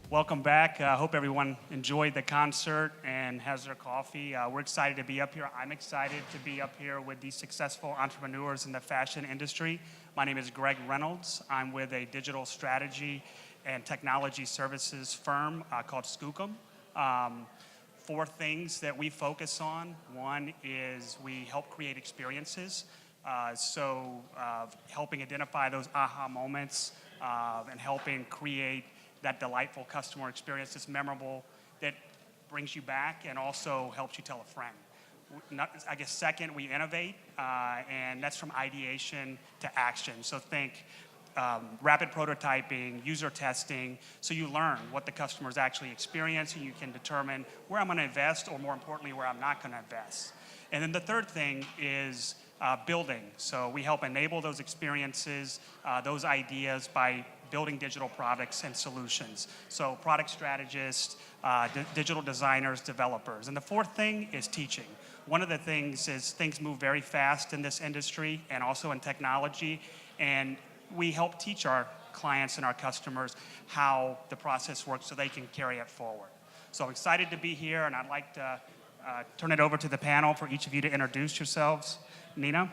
Welcome back. I hope everyone enjoyed the concert and has their coffee. We're excited to be up here. I'm excited to be up here with these successful entrepreneurs in the fashion industry. My name is Greg Reynolds. I'm with a digital strategy and technology services firm called Skookum. Four things that we focus on. One is we help create experiences. Helping identify those aha moments and helping create that delightful customer experience that's memorable, that brings you back and also helps you tell a friend. Second, we innovate, and that's from ideation to action. So think rapid prototyping, user testing, so you learn what the customer's actually experiencing. You can determine where I'm going to invest, or more importantly, where I'm not going to invest. And then the third thing is building. So we help enable those experiences, those ideas by building digital products and solutions. So product strategists, digital designers, developers. And the fourth thing is teaching. One of the things is things move very fast in this industry and also in technology. And we help teach our clients and our customers how the process works so they can carry it forward. So I'm excited to be here, and I'd like to turn it over to the panel for each of you to introduce yourselves. Nina?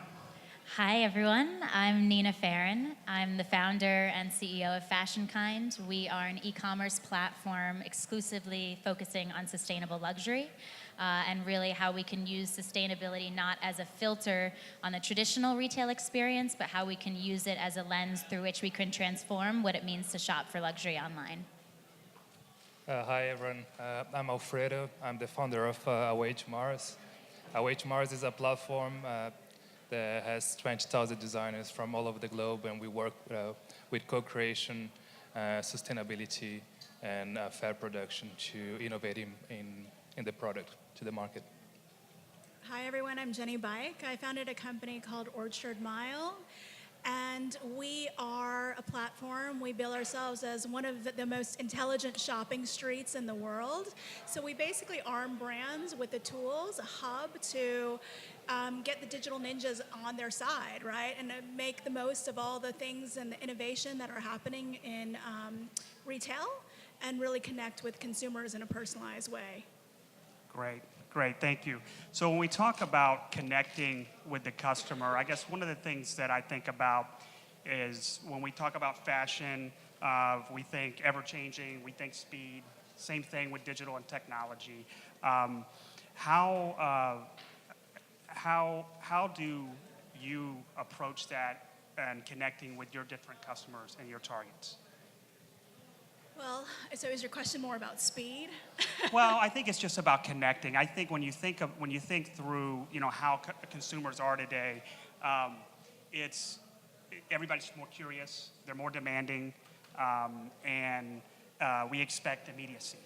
Hi, everyone. I'm Nina Farran. I'm the founder and CEO of Fashionkind. We are an e-commerce platform exclusively focusing on sustainable luxury and really how we can use sustainability not as a filter on the traditional retail experience, but how we can use it as a lens through which we can transform what it means to shop for luxury online. Hi, everyone. I'm Alfredo. I'm the founder of Awaytomars. Awaytomars is a platform that has 20,000 designers from all over the globe, and we work with co-creation, sustainability, and fair production to innovate in the product to the market. Hi everyone, I'm Jennie Baik. I founded a company called Orchard Mile, and we are a platform. We bill ourselves as one of the most intelligent shopping streets in the world. So we basically arm brands with the tools, a hub to get the digital ninjas on their side, right? And make the most of all the things and the innovation that are happening in retail and really connect with consumers in a personalized way. Great, thank you. So when we talk about connecting with the customer, I guess one of the things that I think about is when we talk about fashion, we think ever-changing, we think speed, same thing with digital and technology. How do you approach that and connecting with your different customers and your targets? Well, so is your question more about speed? Well, I think it's just about connecting. I think when you think through, how consumers are today, everybody's more curious, they're more demanding, and we expect immediacy.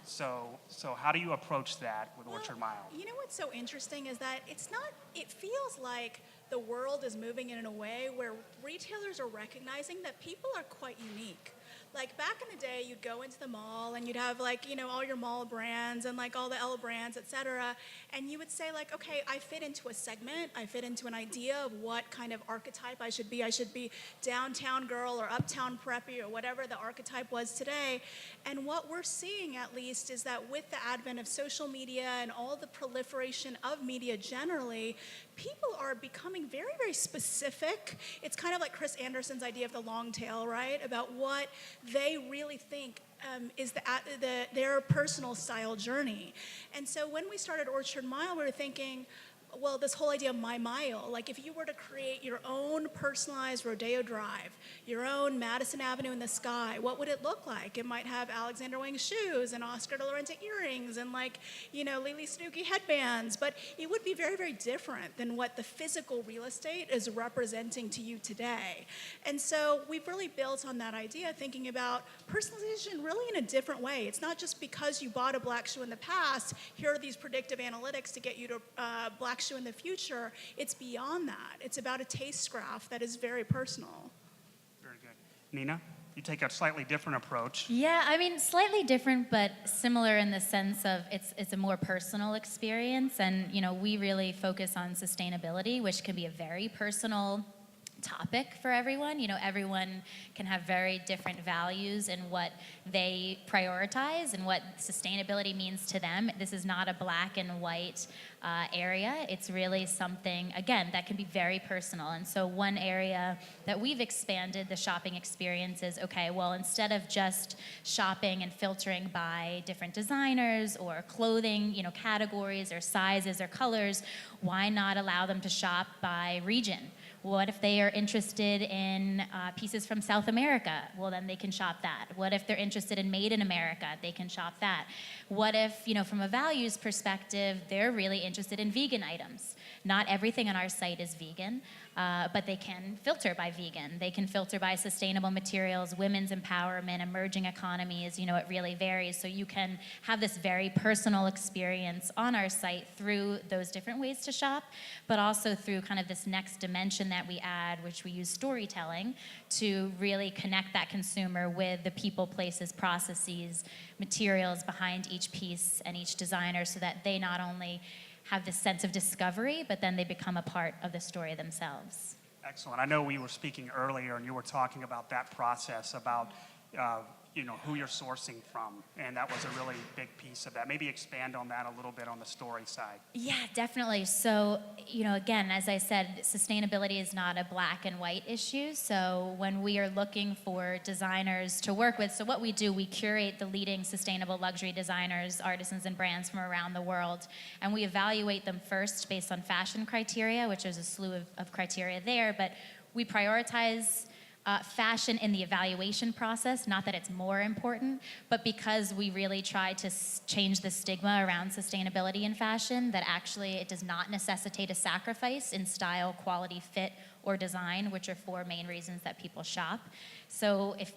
So how do you approach that with Orchard Mile? You know what's so interesting is that it feels like the world is moving in a way where retailers are recognizing that people are quite unique. Like back in the day, you'd go into the mall and you'd have all your mall brands and all the L brands, et cetera. And you would say okay, I fit into a segment. I fit into an idea of what kind of archetype I should be. I should be downtown girl or uptown preppy or whatever the archetype was today. And what we're seeing at least is that with the advent of social media and all the proliferation of media generally, people are becoming very, very specific. It's kind of like Chris Anderson's idea of the long tail, right? About what they really think is their personal style journey. And so when we started Orchard Mile, we were thinking, well, this whole idea of my mile, if you were to create your own personalized Rodeo Drive, your own Madison Avenue in the sky, what would it look like? It might have Alexander Wang shoes and Oscar de la Renta earrings and Lily Snooki headbands, but it would be very, very different than what the physical real estate is representing to you today. And so we've really built on that idea, thinking about personalization really in a different way. It's not just because you bought a black shoe in the past, here are these predictive analytics to get you to black shoe in the future. It's beyond that. It's about a taste graph that is very personal. Very good. Nina, you take a slightly different approach. Yeah, slightly different, but similar in the sense of it's a more personal experience. And, we really focus on sustainability, which can be a very personal topic for everyone. You know, everyone can have very different values in what they prioritize and what sustainability means to them. This is not a black and white area. It's really something, again, that can be very personal. And so one area that we've expanded the shopping experience is, okay, well, instead of just shopping and filtering by different designers or clothing, you know, categories or sizes or colors, why not allow them to shop by region? What if they are interested in pieces from South America? Well, then they can shop that. What if they're interested in Made in America? They can shop that. What if, you know, from a values perspective, they're really interested in vegan items? Not everything on our site is vegan, but they can filter by vegan. They can filter by sustainable materials, women's empowerment, emerging economies. You know, it really varies. So you can have this very personal experience on our site through those different ways to shop, but also through kind of this next dimension that we add, which we use storytelling to really connect that consumer with the people, places, processes, materials behind each piece and each designer, so that they not only have this sense of discovery, but then they become a part of the story themselves. Excellent. I know we were speaking earlier, and you were talking about that process, about you know, who you're sourcing from, and that was a really big piece of that. Maybe expand on that a little bit on the story side. Yeah, definitely. So, you know, again, as I said, sustainability is not a black and white issue. So when we are looking for designers to work with, so what we do, we curate the leading sustainable luxury designers, artisans, and brands from around the world, and we evaluate them first based on fashion criteria, which is a slew of criteria there, but we prioritize fashion in the evaluation process, not that it's more important, but because we really try to change the stigma around sustainability in fashion, that actually it does not necessitate a sacrifice in style, quality, fit, or design, which are four main reasons that people shop. So if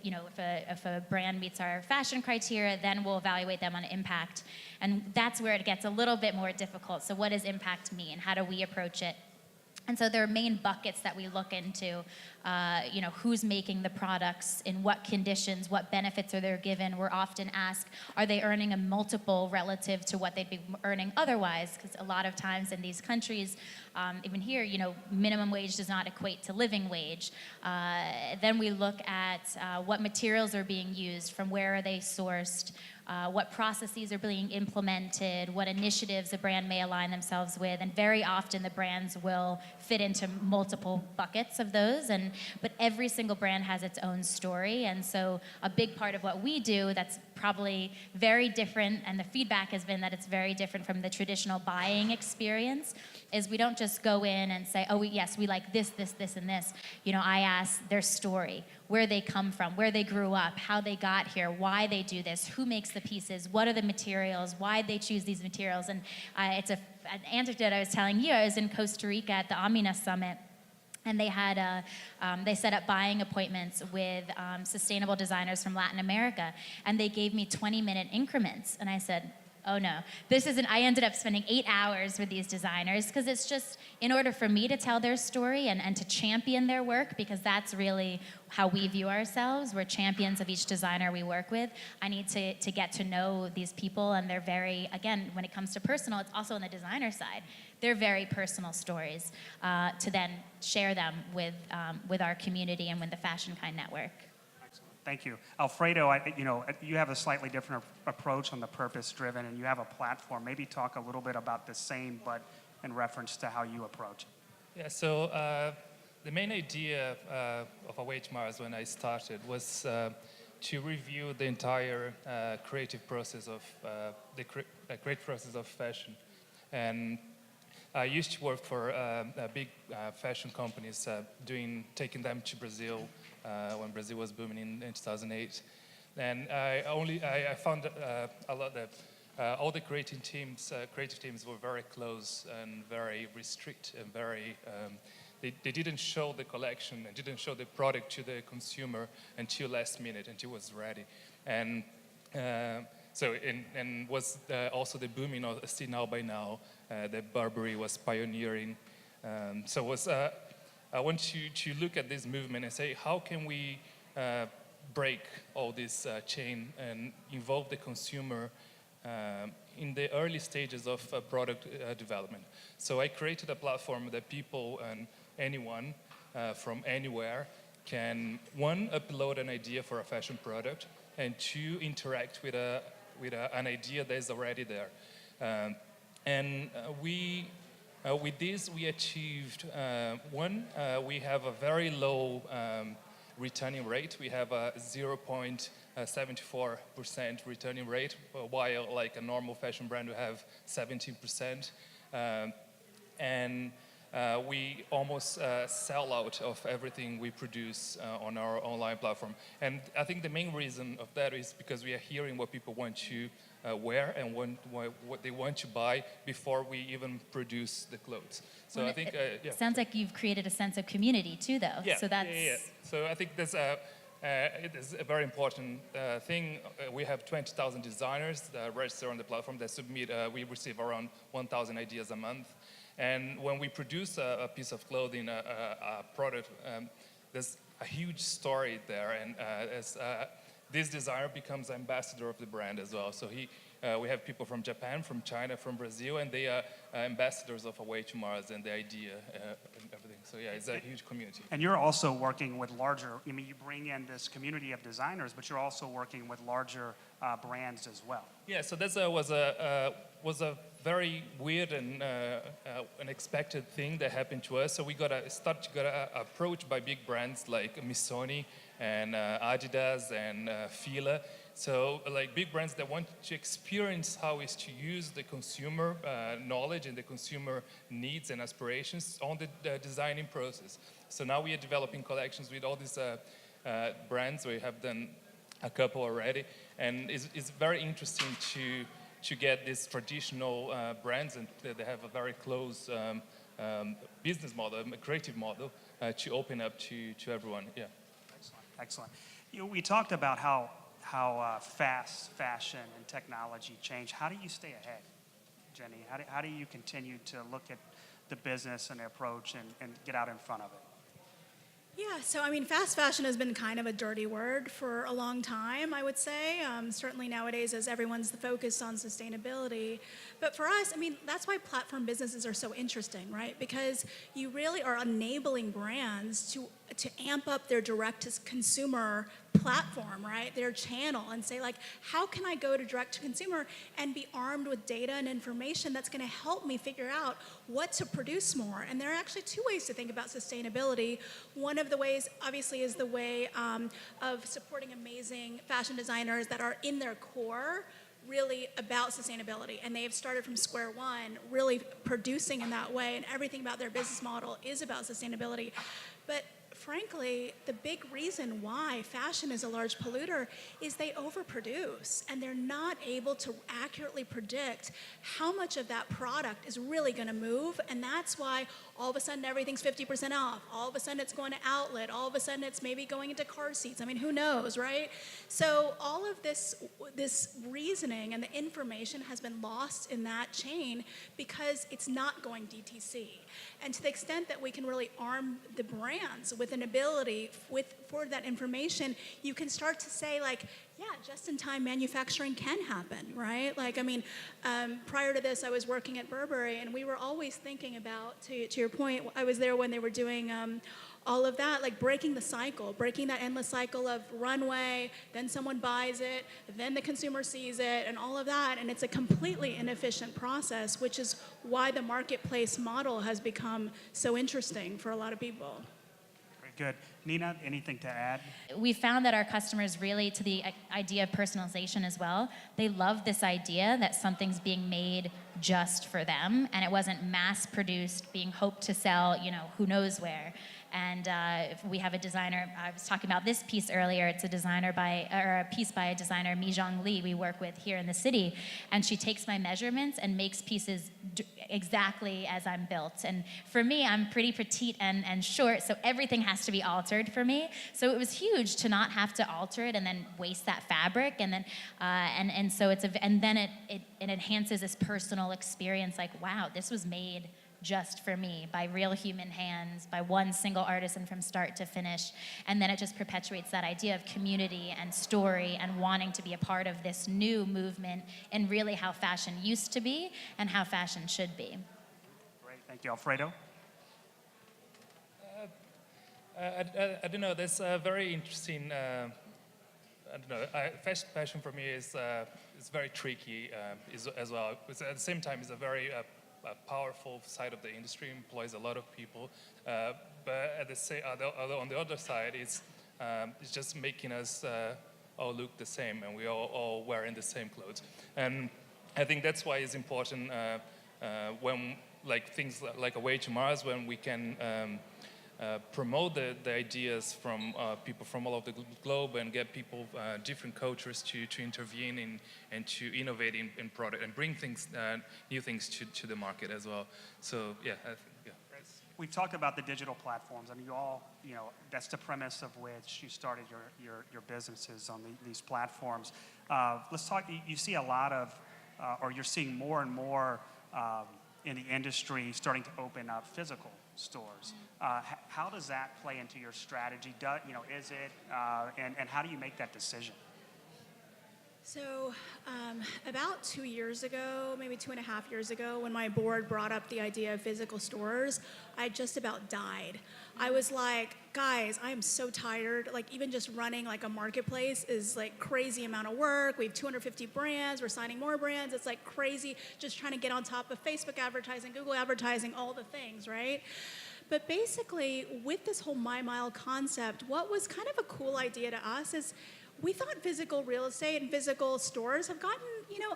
a brand meets our fashion criteria, then we'll evaluate them on impact. And that's where it gets a little bit more difficult. So what does impact mean? How do we approach it? And so there are main buckets that we look into, you know, who's making the products, in what conditions, what benefits are they given. We're often asked, are they earning a multiple relative to what they'd be earning otherwise? Because a lot of times in these countries, even here, you know, minimum wage does not equate to living wage. Then we look at what materials are being used, from where are they sourced, what processes are being implemented, what initiatives a brand may align themselves with, and very often the brands will fit into multiple buckets of those, but every single brand has its own story, and so a big part of what we do that's probably very different, and the feedback has been that it's very different from the traditional buying experience, is we don't just go in and say, oh, yes, we like this, this, this, and this. You know, I ask their story, where they come from, where they grew up, how they got here, why they do this, who makes the pieces, what are the materials, why they choose these materials. And it's an anecdote I was telling you. I was in Costa Rica at the Omnia Summit, and they had they set up buying appointments with sustainable designers from Latin America, and they gave me 20-minute increments. And I said, oh no, this isn't, I ended up spending 8 hours with these designers, because it's just, in order for me to tell their story and to champion their work, because that's really how we view ourselves, we're champions of each designer we work with, I need to get to know these people, and they're very, again, when it comes to personal, it's also on the designer side, they're very personal stories, to then share them with our community and with the Fashionkind network. Thank you. Alfredo, you have a slightly different approach on the purpose-driven, and you have a platform. Maybe talk a little bit about the same, but in reference to how you approach it. Yeah, so the main idea of Awaytomars when I started was to review the entire creative process of creative process of fashion. And I used to work for big fashion companies, taking them to Brazil when Brazil was booming in 2008. And I found a lot that all the creative teams were very close and very restrict and very. They didn't show the collection and didn't show the product to the consumer until last minute, until it was ready. And so, and was also the booming of See Now by Now that Burberry was pioneering. I want to look at this movement and say, how can we break all this chain and involve the consumer in the early stages of product development? So I created a platform that people and anyone from anywhere can, one, upload an idea for a fashion product, and two, interact with an idea that is already there. With this, we achieved, we have a very low returning rate. We have a 0.74% returning rate, while like a normal fashion brand will have 17%. We almost sell out of everything we produce on our online platform. And I think the main reason of that is because we are hearing what people want to wear and what they want to buy before we even produce the clothes. So I think, yeah. Sounds like you've created a sense of community too, though. Yeah, So that's... yeah. So I think it is a very important thing. We have 20,000 designers that register on the platform that submit. We receive around 1,000 ideas a month. And when we produce a piece of clothing, a product, there's a huge story there. And this designer becomes ambassador of the brand as well. So we have people from Japan, from China, from Brazil, and they are ambassadors of Awaytomars and the idea and everything. So yeah, it's a huge community. And you're also working with larger, I mean, you bring in this community of designers, but you're also working with larger brands as well. Yeah, so that was a very weird and unexpected thing that happened to us. So we got approached by big brands like Missoni and Adidas and Fila. So like big brands that want to experience how is to use the consumer knowledge and the consumer needs and aspirations on the designing process. So now we are developing collections with all these brands. We have done a couple already. And it's very interesting to get these traditional brands, and they have a very close business model, a creative model, to open up to everyone. Yeah. Excellent. We talked about how fast fashion and technology change. How do you stay ahead, Jennie? How do you continue to look at the business and the approach and get out in front of it? Yeah, so I mean, fast fashion has been kind of a dirty word for a long time, I would say. Certainly nowadays, as everyone's focused on sustainability. But for us, I mean, that's why platform businesses are so interesting, right? Because you really are enabling brands to amp up their direct-to-consumer platform, right? Their channel, and say, like, how can I go to direct-to-consumer and be armed with data and information that's going to help me figure out what to produce more? And there are actually two ways to think about sustainability. One of the ways, obviously, is the way of supporting amazing fashion designers that are in their core really about sustainability, and they have started from square one, really producing in that way, and everything about their business model is about sustainability. But frankly, the big reason why fashion is a large polluter is they overproduce, and they're not able to accurately predict how much of that product is really going to move, and that's why all of a sudden everything's 50% off. All of a sudden it's going to outlet. All of a sudden it's maybe going into car seats. I mean, who knows, right? So all of this reasoning and the information has been lost in that chain because it's not going DTC. And to the extent that we can really arm the brands with an ability for that information, you can start to say, like, yeah, just-in-time manufacturing can happen, right? Like, I mean, prior to this, I was working at Burberry, and we were always thinking about, to your point, I was there when they were doing all of that, like breaking the cycle, breaking that endless cycle of runway, then someone buys it, then the consumer sees it, and all of that, and it's a completely inefficient process, which is why the marketplace model has become so interesting for a lot of people. Good. Nina, anything to add? We found that our customers really, to the idea of personalization as well, they love this idea that something's being made just for them, and it wasn't mass-produced, being hoped to sell, who knows where. And we have a designer, I was talking about this piece earlier, it's a piece by a designer, Mi-Jong Lee, we work with here in the city, and she takes my measurements and makes pieces exactly as I'm built. And for me, I'm pretty petite and short, so everything has to be altered for me. So it was huge to not have to alter it and then waste that fabric, and then it enhances this personal experience, like, wow, this was made just for me by real human hands, by one single artisan from start to finish. And then it just perpetuates that idea of community and story and wanting to be a part of this new movement and really how fashion used to be and how fashion should be. Great, thank you. Alfredo? I don't know. There's a very interesting. I don't know. Fashion for me is very tricky as well. But at the same time, it's a very powerful side of the industry. Employs a lot of people. But at the same, on the other side, it's just making us all look the same, and we all wearing the same clothes. And I think that's why it's important when like things like Awaytomars, when we can promote the ideas from people from all over the globe and get people, different cultures to intervene in and to innovate in product and bring things, new things to the market as well. So yeah, I think, yeah. We've talked about the digital platforms, and you all, that's the premise of which you started your businesses on these platforms. Let's talk, you see a lot of, or you're seeing more and more in the industry starting to open up physical stores. How does that play into your strategy? Is it, and how do you make that decision? So about 2 years ago, maybe 2.5 years ago, when my board brought up the idea of physical stores, I just about died. I was like, guys, I am so tired. Like, even just running like a marketplace is like crazy amount of work. We have 250 brands. We're signing more brands. It's like crazy just trying to get on top of Facebook advertising, Google advertising, all the things, right? But basically, with this whole My Mile concept, what was kind of a cool idea to us is we thought physical real estate and physical stores have gotten,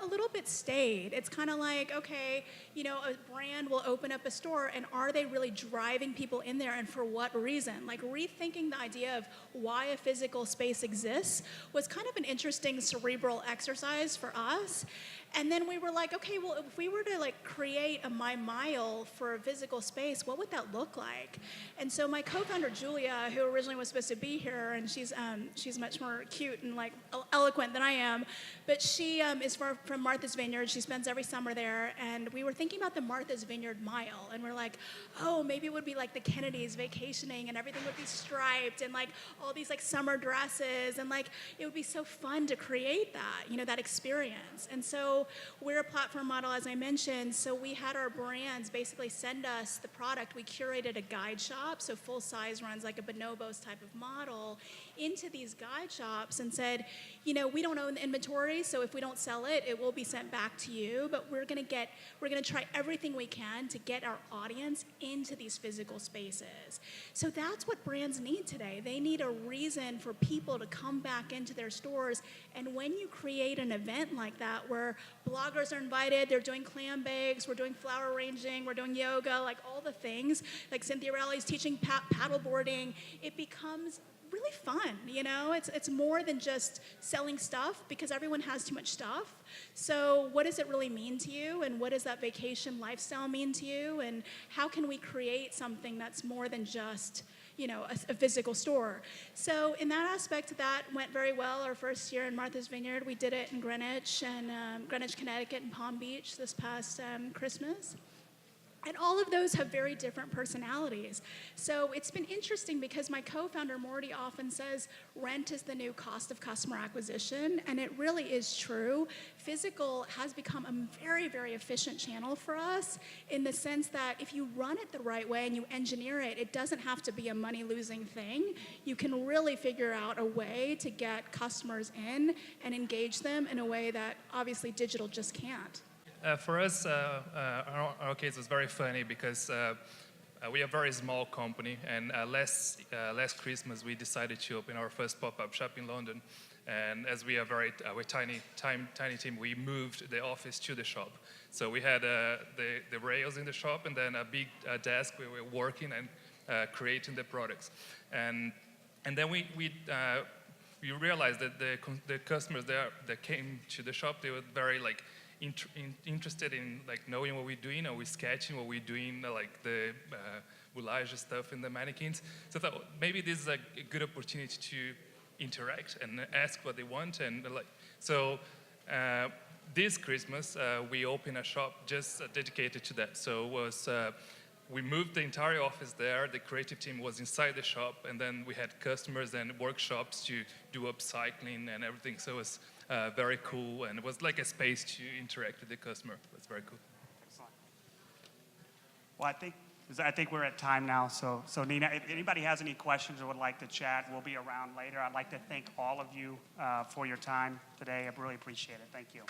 a little bit staid. It's kind of like, okay, a brand will open up a store, and are they really driving people in there, and for what reason? Like, rethinking the idea of why a physical space exists was kind of an interesting cerebral exercise for us. And then we were like, okay, well, if we were to like create a My Mile for a physical space, what would that look like? And so my co-founder Julia, who originally was supposed to be here, and she's much more cute and like eloquent than I am, but she is from Martha's Vineyard. She spends every summer there, and we were thinking about the Martha's Vineyard Mile, and we're like, oh, maybe it would be like the Kennedys vacationing, and everything would be striped, and like all these like summer dresses, and like it would be so fun to create that, that experience. And so we're a platform model, as I mentioned, so we had our brands basically send us the product. We curated a guide shop, so full size runs like a bonobos type of model, into these guide shops and said, we don't own the inventory, so if we don't sell it, it will be sent back to you, but we're gonna try everything we can to get our audience into these physical spaces. So that's what brands need today. They need a reason for people to come back into their stores, and when you create an event like that where bloggers are invited, they're doing clam bakes, we're doing flower arranging, we're doing yoga, like all the things, like Cynthia Rowley's teaching paddle boarding, it becomes really fun, It's more than just selling stuff, because everyone has too much stuff. So what does it really mean to you, and what does that vacation lifestyle mean to you, and how can we create something that's more than just a physical store? So in that aspect, that went very well. Our first year in Martha's Vineyard, we did it in Greenwich, and Greenwich, Connecticut, and Palm Beach this past Christmas. And all of those have very different personalities. So it's been interesting because my co-founder Morty often says rent is the new cost of customer acquisition, and it really is true. Physical has become a very, very efficient channel for us, in the sense that if you run it the right way and you engineer it, it doesn't have to be a money-losing thing. You can really figure out a way to get customers in and engage them in a way that obviously digital just can't. For us, our case was very funny because we are a very small company, and last Christmas we decided to open our first pop-up shop in London. And as we are we're tiny team, we moved the office to the shop. So we had the rails in the shop, and then a big desk where we were working and creating the products. And then we realized that the customers that came to the shop, they were very interested in knowing what we're doing, or we're sketching what we're doing, like the roulage stuff in the mannequins. So I thought maybe this is a good opportunity to interact and ask what they want. And so this Christmas we opened a shop just dedicated to that. So it was we moved the entire office there. The creative team was inside the shop, and then we had customers and workshops to do upcycling and everything. So it was very cool, and it was like a space to interact with the customer. It was very cool. Excellent. Well, I think I think we're at time now. So Nina, if anybody has any questions or would like to chat, we'll be around later. I'd like to thank all of you for your time today. I really appreciate it. Thank you.